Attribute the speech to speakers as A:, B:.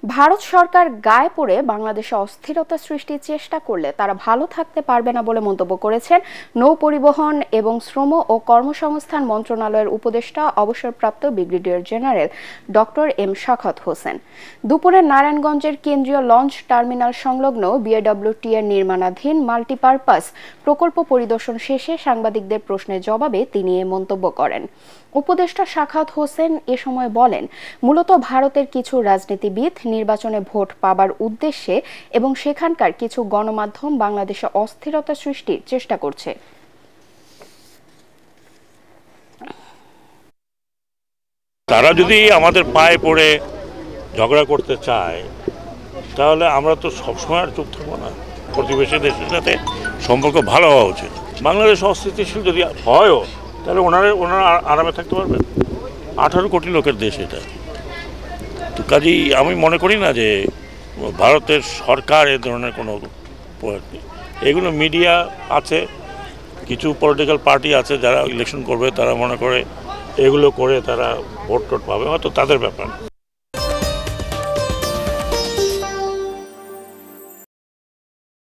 A: ভারত সরকার গায়ে পড়ে বাংলাদেশে অস্থিরতা সৃষ্টির চেষ্টা করলে তারা ভালো থাকতে পারবে না বলে মন্তব্য করেছেন নৌপরিবহন এবং শ্রম ও কর্মসংস্থান মন্ত্রণালয়ের উপদেষ্টা অবসরপ্রাপ্ত brigadier general doctor M Shawkat Hossain. দুপুরে নারায়ণগঞ্জের কেন্দ্রীয় লঞ্চ টার্মিনাল সংলগ্ন বিএডব্লিউটি এর নির্মাণাধীন মাল্টিপারপাস প্রকল্প পরিদর্শন শেষে সাংবাদিকদের প্রশ্নের জবাবে তিনি এ মন্তব্য করেন। উপদেষ্টা শওকত হোসেন এ সময় বলেন, মূলত ভারতের কিছু রাজনীতিবিদ নির্বাচনে ভোট পাবার উদ্দেশ্যে এবং সেখানকার কিছু গণমাধ্যম বাংলাদেশে অস্থিরতা সৃষ্টির চেষ্টা করছে।
B: তারা যদি আমাদের পায়ে পড়ে ঝগড়া করতে চায় তাহলে আমরা তো সবসময় আর চুপ থাকবো না। প্রতিবেশী দেশের সাথে সম্পর্ক ভালো হওয়া উচিত। বাংলাদেশ অস্থিতিশীল যদি হয়ও তাহলে ওনারা আরামে থাকতে পারবে। 18 কোটি লোকের দেশ এটা। তো কাজেই আমি মনে করি না যে ভারতের সরকার এ ধরনের কোনো এগুলো মিডিয়া আছে, কিছু পলিটিক্যাল পার্টি আছে যারা ইলেকশন করবে, তারা মনে করে এগুলো করে তারা ভোট টোট পাবে, হয়তো তাদের ব্যাপার।